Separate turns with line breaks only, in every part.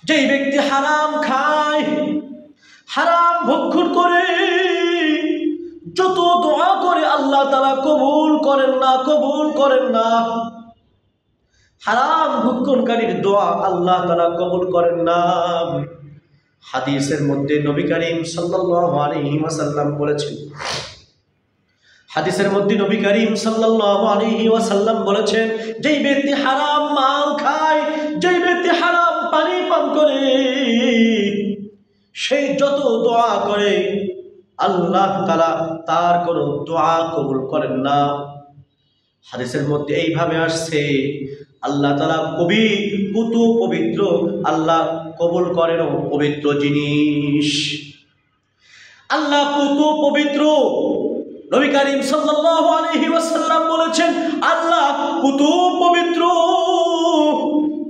যেই ব্যক্তি হারাম খায়, হারাম ভক্ষণ করে, যত দোয়া করে আল্লাহ তাআলা কবুল করেন না, কবুল করেন না। হারাম ভক্ষণকারীর দোয়া আল্লাহ তাআলা কবুল করেন না। হাদিসের মধ্যে নবী করিম সাল্লাল্লাহু আলাইহি ওয়াসাল্লাম বলেছেন, হাদিসের মধ্যে নবী করিম সাল্লাল্লাহু আলাইহি ওয়াসাল্লাম বলেছেন, যেই ব্যক্তি হারাম মাল খায়, যেই ব্যক্তি হারাম পানি পান করে, সেই যত দোয়া করে আল্লাহ তাআলা তার কোনো দোয়া কবুল করেন না। হাদিসের মধ্যে এইভাবে আসছে, আল্লাহ তাআলা কবি পুতু পবিত্র, আল্লাহ কবুল করেন পবিত্র জিনিস। আল্লাহ পুতু পবিত্র। নবী করিম সাল্লাল্লাহু আলাইহি ওয়াসাল্লাম বলেছেন, আল্লাহ পুতু পবিত্র,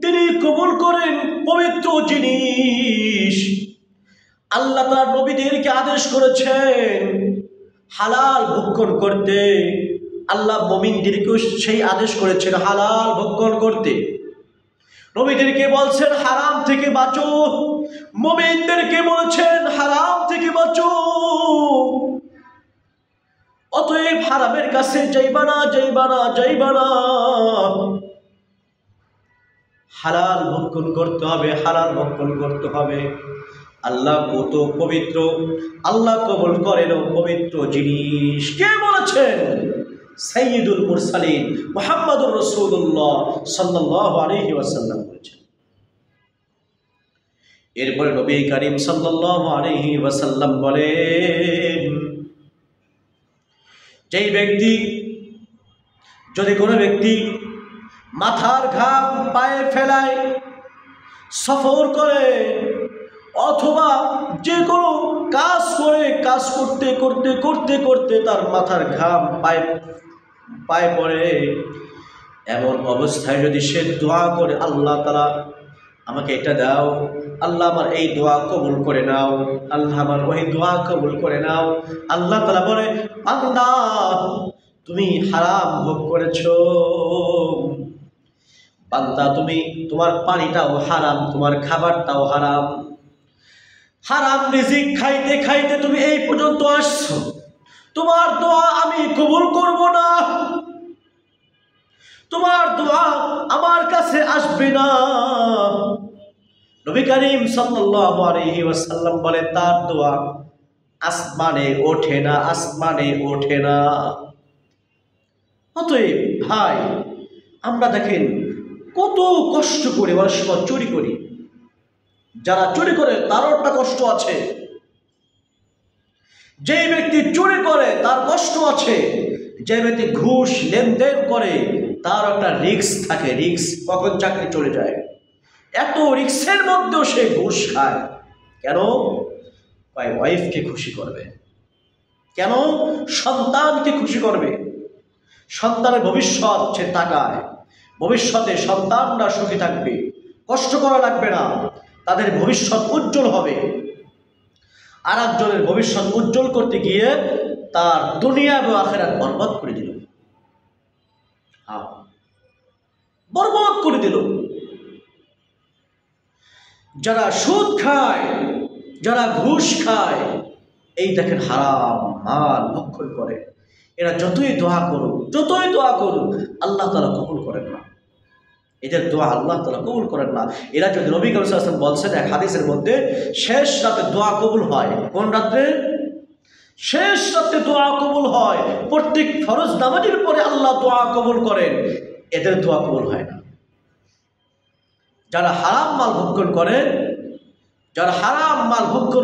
তিনি কবুল করেন পবিত্র জিনিস। আল্লাহ তাআলা নবীদেরকে আদেশ করেছেন হালাল ভক্ষণ করতে। আল্লাহ মুমিনদেরকেও সেই আদেশ করেছেন হালাল ভক্ষণ করতে। নবীদেরকে বলছেন হারাম থেকে বাঁচো, মুমিনদেরকে বলছেন হারাম থেকে বাঁচো। অতএব হারামের কাছে যাইবা না, যাইবা না, যাইবা না। হালাল ভক্ষণ করতে হবে, হালাল ভক্ষণ করতে হবে। আল্লাহ কত পবিত্র, আল্লাহ কবুল করেন পবিত্র জিনিস। কে বলেছেন? সাইয়্যিদুল মুরসালিন মুহাম্মদুর রাসূলুল্লাহ সাল্লাল্লাহু আলাইহি ওয়াসাল্লাম বলেছেন। এরপরে নবী করিম সাল্লাল্লাহু আলাইহি ওয়াসাল্লাম বলেন, যেই ব্যক্তি, যদি কোনো ব্যক্তি মাথার ঘাম পায়ে ফেলায়, সফর করে, অথবা যে কোনো কাজ করে, কাজ করতে করতে করতে করতে তার মাথার ঘাম পায়ে পড়ে, এমন অবস্থায় যদি সে দোয়া করে, আল্লাহ তাআলা আমাকে এটা দাও, আল্লাহ আমার এই দোয়া কবুল করে নাও, আল্লাহ আমার ওই দোয়া কবুল করে নাও। আল্লাহ তাআলা বলে, বান্দা তুমি হারাম ভোগ করেছো, বান্দা তুমি, তোমার পানিটাও হারাম, তোমার খাবারটাও হারাম, হারাম রিজিক খাইতে খাইতে তুমি এই পর্যন্ত আসছো, তোমার দোয়া আমি কবুল করব না, তোমার দোয়া আমার কাছে আসবে না। নবী করিম সাল্লাল্লাহু আলাইহি ওয়াসাল্লাম বলে, তার দোয়া আসমানে ওঠে না, আসমানে ওঠে না। অতএব ভাই, আমরা দেখেন কত কষ্ট করে অনেক সময় চুরি করি। যারা চুরি করে তারও একটা কষ্ট আছে, যে ব্যক্তি চুরি করে তার কষ্ট আছে, যে ব্যক্তি ঘুষ লেনদেন করে তার একটা রিস্ক থাকে, রিস্ক, কখন চাকরি চলে যায়। এত রিস্কের মধ্যেও সে ঘুষ খায়। কেন? ওয়াইফকে খুশি করবে, কেন? সন্তানকে খুশি করবে। সন্তানের ভবিষ্যৎ সে তাকায়, ভবিষ্যতে সন্তানরা সুখী থাকবে, কষ্ট করা লাগবে না, তাদের ভবিষ্যৎ উজ্জ্বল হবে। আর একজনের ভবিষ্যৎ উজ্জ্বল করতে গিয়ে তার দুনিয়া এবং আখিরাত বরবাদ করে দিল, বরবাদ করে দিল। যারা সুদ খায়, যারা ঘুষ খায়, এই দেখেন হারাম মাল ভক্ষণ করে, এরা যতই দোয়া করুক, যতই দোয়া করুক, আল্লাহ তাআলা কবুল করেন না। এদের দোয়া আল্লাহ তাআলা কবুল করেন না। এরা যদি, নবী করিম সাল্লাল্লাহু আলাইহি ওয়াসাল্লাম বলছেন এক হাদিসের মধ্যে, শেষ রাতে দোয়া কবুল হয়। কোন রাতে? শেষ রাতে দোয়া কবুল হয়। প্রত্যেক ফরজ নামাজের পরে আল্লাহ দোয়া কবুল করেন, এদের দোয়া কবুল হয় না। যারা হারাম মাল ভক্ষণ করে, যারা হারাম মাল ভক্ষণ